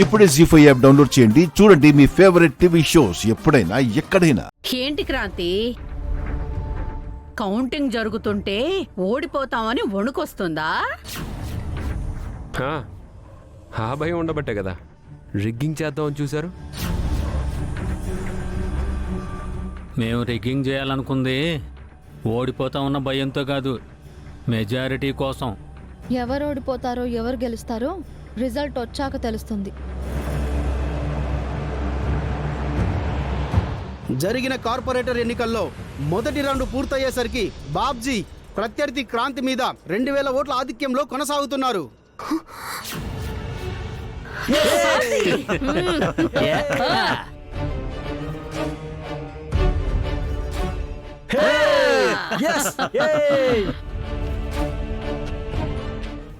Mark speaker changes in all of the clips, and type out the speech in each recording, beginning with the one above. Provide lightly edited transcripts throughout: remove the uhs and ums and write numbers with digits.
Speaker 1: ఇప్పుడే జీ5 app download చేయండి. చూడండి మీ ఫేవరెట్ టీవీ షోస్ ఎప్పుడైనా ఎక్కడైనా.
Speaker 2: ఏంటి క్రాంతి, కౌంటింగ్ జరుగుతుంటే ఓడిపోతామని వణుకొస్తుందా?
Speaker 3: ఆ భయం ఉండబట్టే కదా రిగ్గింగ్ చేద్దామని చూశారు.
Speaker 4: మేము రిగ్గింగ్ చేయాలనుకుంది ఓడిపోతామన్న భయంతో కాదు, మెజారిటీ కోసం.
Speaker 5: ఎవరు ఓడిపోతారో ఎవరు గెలుస్తారో రిజల్ట్ వచ్చాక తెలుస్తుంది.
Speaker 6: జరిగిన కార్పొరేటర్ ఎన్నికల్లో మొదటి రౌండ్ పూర్తయ్యేసరికి బాబ్జీ ప్రత్యర్థి క్రాంతి మీద 2000 ఓట్ల ఆధిక్యంలో కొనసాగుతున్నారు.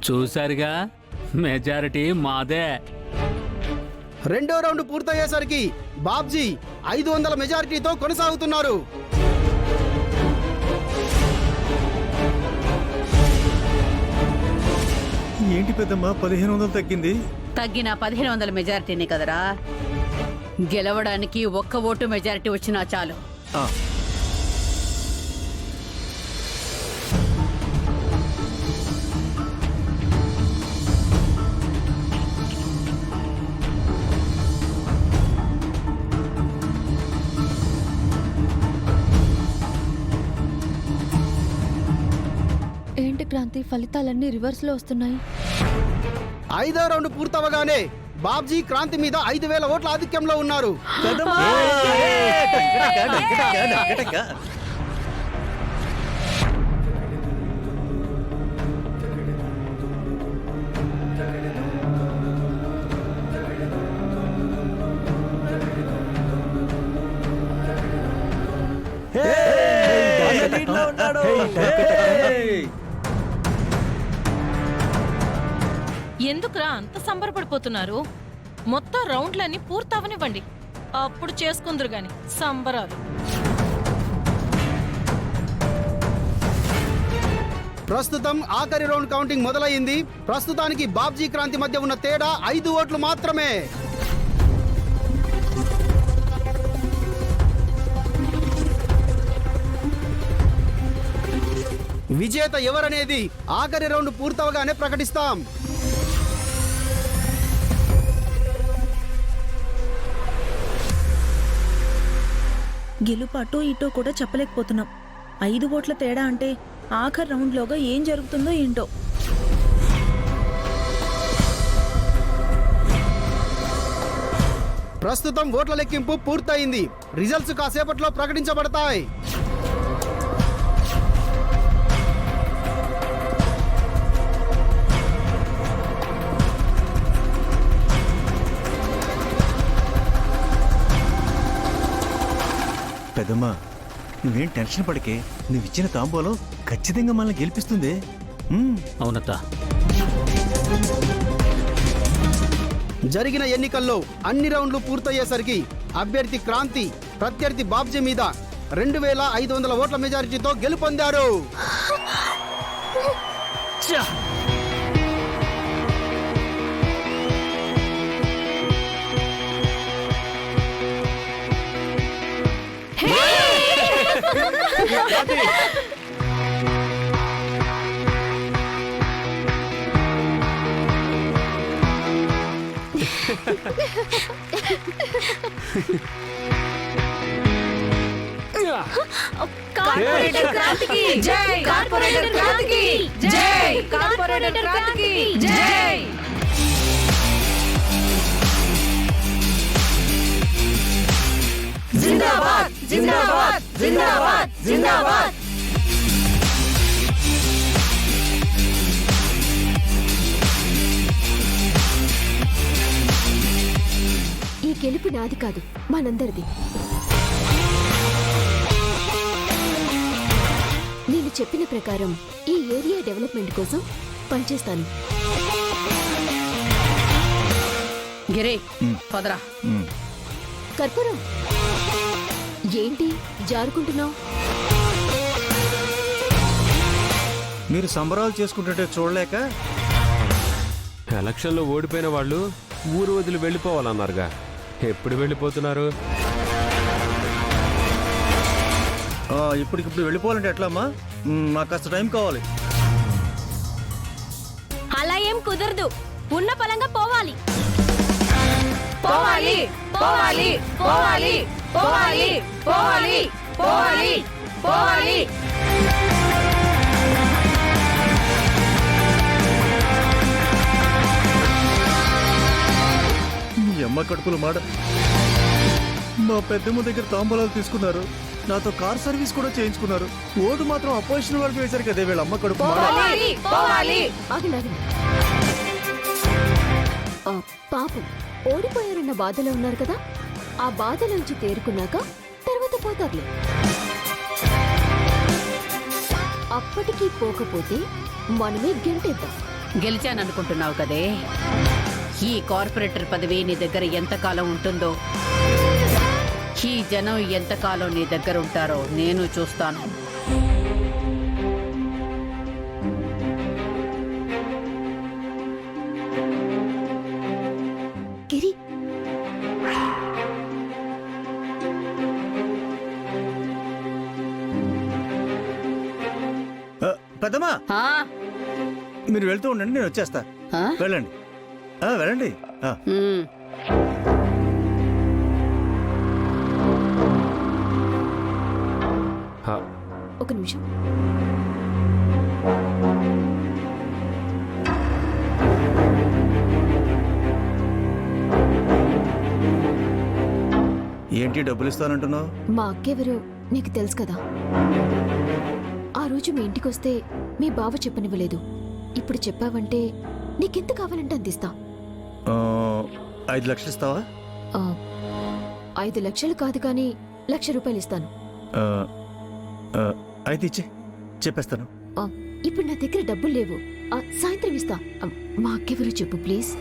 Speaker 4: చూశారుగా, మెజారిటీ మాదే.
Speaker 6: రెండో రౌండ్ పూర్తయ్యేసరికి బాబ్జీ 500 మెజారిటీతో కొనసాగుతున్నారు.
Speaker 7: ఏంటి పెద్దమ్మా 1500 తగ్గింది?
Speaker 2: తగ్గిన 1500 మెజారిటీని కదరా, గెలవడానికి ఒక్క ఓటు మెజారిటీ వచ్చినా చాలు.
Speaker 5: ఏంటి క్రాంతి, ఫలితాలన్నీ రివర్స్ లో వస్తున్నాయి.
Speaker 6: ఐదో రౌండ్ పూర్తవగానే బాబ్జీ క్రాంతి మీద 5000 ఓట్ల ఆధిక్యంలో ఉన్నారు.
Speaker 8: ఎందుకురా అంత సంబరపడిపోతున్నారు? మొత్తం రౌండ్లన్నీ పూర్తవనివ్వండి, అప్పుడు చేసుకుందరు గాని సంబరాలు.
Speaker 6: ప్రస్తుతం ఆఖరి రౌండ్ కౌంటింగ్ మొదలైంది. ప్రస్తుతానికి బాబ్జీ క్రాంతి మధ్య ఉన్న తేడా 5 ఓట్లు మాత్రమే. విజేత ఎవరనేది ఆఖరి రౌండ్ పూర్తవగానే ప్రకటిస్తాం.
Speaker 9: గెలుపు అటో ఇటో కూడా చెప్పలేకపోతున్నాం. 5 ఓట్ల తేడా అంటే ఆఖరి రౌండ్లోగా ఏం జరుగుతుందో ఏంటో.
Speaker 6: ప్రస్తుతం ఓట్ల లెక్కింపు పూర్తయింది. రిజల్ట్స్ కాసేపట్లో ప్రకటించబడతాయి.
Speaker 7: పెద్దమ్మా నువ్వేం టెన్షన్ పడకే, నువ్విచ్చిన తాంబూలం ఖచ్చితంగా మనల్ని గెలిపిస్తుంది.
Speaker 4: అవునత్తా.
Speaker 6: జరిగిన ఎన్నికల్లో అన్ని రౌండ్లు పూర్తయ్యేసరికి అభ్యర్థి క్రాంతి ప్రత్యర్థి బాబ్జీ మీద 2500 ఓట్ల మెజారిటీతో గెలుపొందారు.
Speaker 2: కార్పొరేటర్ క్రాంతికి జై! కార్పొరేటర్ క్రాంతికి జై! కార్పొరేటర్ క్రాంతికి జై! జిందాబాద్ జిందాబాద్ జిందాబాద్ జిందాబాద్.
Speaker 5: ఈ గెలుపు నాది కాదు, మనందరిది. నేను చెప్పిన ప్రకారం ఈ ఏరియా డెవలప్మెంట్ కోసం పనిచేస్తాను.
Speaker 2: గిరే పదరా.
Speaker 5: కర్పూరం, ఏంటి జారుకుంటున్నావు?
Speaker 7: మీరు సంబరాలు చేసుకుంటుంటే చూడలేక
Speaker 3: ఎలక్షన్లో ఓడిపోయిన వాళ్ళు ఊరు వదిలి వెళ్ళిపోవాలన్నారుగా, ఎప్పుడు వెళ్ళిపోతున్నారు?
Speaker 7: ఇప్పటికిప్పుడు వెళ్ళిపోవాలంటే ఎట్లా అమ్మా? మాకు కాస్త టైం కావాలి.
Speaker 5: అలా ఏం కుదరదు, ఉన్న పలంగా పోవాలి.
Speaker 2: పోవాలి పోవాలి పోవాలి పోవాలి పోవాలి పోవాలి పోవాలి.
Speaker 7: మీ అమ్మ కడుపుల మాట. మా పెద్దమ్మ దగ్గర తాంబూలాలు తీసుకున్నారు, నాతో కార్ సర్వీస్ కూడా చేయించుకున్నారు. ఓటు మాత్రం అపోజిషన్ వాళ్ళకి వేశారు కదే వీళ్ళ అమ్మ కడుపు మాట.
Speaker 2: పోవాలి పోవాలి.
Speaker 5: ఆగండి ఆగండి. పాపం ఓడిపోయారన్న బాధలో ఉన్నారు కదా, ఆ బాధలోంచి తేరుకున్నాక తర్వాత పోతారులే. అప్పటికీ పోకపోతే మనమే గెంటేద్దాం.
Speaker 2: గెలిచాననుకుంటున్నావు కదే, ఈ కార్పొరేటర్ పదవి నీ దగ్గర ఎంతకాలం ఉంటుందో, ఈ జనం ఎంతకాలం నీ దగ్గర ఉంటారో నేను చూస్తాను.
Speaker 5: గిరి,
Speaker 7: పెద్దమ్మా
Speaker 2: ఆ?
Speaker 7: మీరు వెళ్తూ ఉండండి, నేను వచ్చేస్తా.
Speaker 2: ఆ?
Speaker 7: వెళ్ళండి వెళ్ళండి.
Speaker 2: ఉమ్.
Speaker 3: హా,
Speaker 5: ఒక నిమిషం.
Speaker 7: ఏంటి డబ్బులు ఇస్తానంటున్నావు?
Speaker 5: మా అక్కెవరో నీకు తెలుసు కదా, ఆ రోజు మీ ఇంటికొస్తే మీ బావ చెప్పనివ్వలేదు. ఇప్పుడు చెప్పావంటే నీకెంత కావాలంటే అందిస్తా.
Speaker 7: 5 లక్షలు ఇస్తావా?
Speaker 5: 5 లక్షలు కాదు కానీ 1,00,000 రూపాయలు ఇస్తాను.
Speaker 7: అయితే ఇచ్చే చెప్పేస్తాను.
Speaker 5: ఇప్పుడు నా దగ్గర డబ్బులు లేవు, సాయంత్రం ఇస్తా. మా అక్కెవరో చెప్పు ప్లీజ్.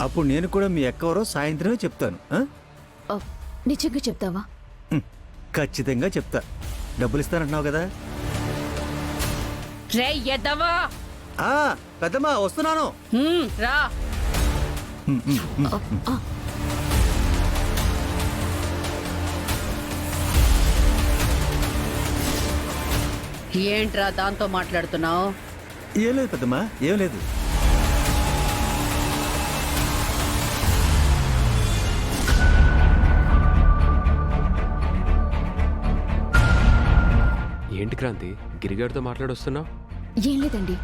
Speaker 7: అప్పుడు నేను కూడా మీ ఎక్కవరో సాయంత్రమే చెప్తాను.
Speaker 5: నిజంగా చెప్తావా?
Speaker 7: ఖచ్చితంగా చెప్తా. డబ్బులు ఇస్తానంటున్నావు కదా.
Speaker 2: రే ఎద్దవా,
Speaker 7: పెద్దమ్మా వస్తున్నాను.
Speaker 2: రా. ఏంట్రా దాంతో మాట్లాడుతున్నావు?
Speaker 7: ఏం లేదు పెద్దమ్మా, ఏం లేదు.
Speaker 3: ఏంటి క్రాంతి, గిరిగాడితో మాట్లాడొస్తున్నావు?
Speaker 5: ఏం లేదండి,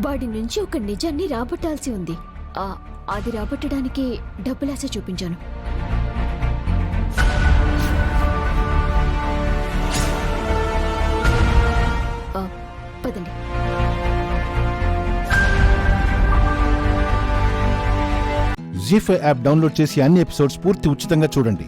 Speaker 5: వాడి నుంచి ఒక నిజాన్ని రాబట్టాల్సి ఉంది. అది రాబట్టడానికి డబ్బులాశ చూపించాను. పదండి.
Speaker 1: జీ5 యాప్ డౌన్లోడ్ చేసి అన్ని ఎపిసోడ్స్ పూర్తి ఉచితంగా చూడండి.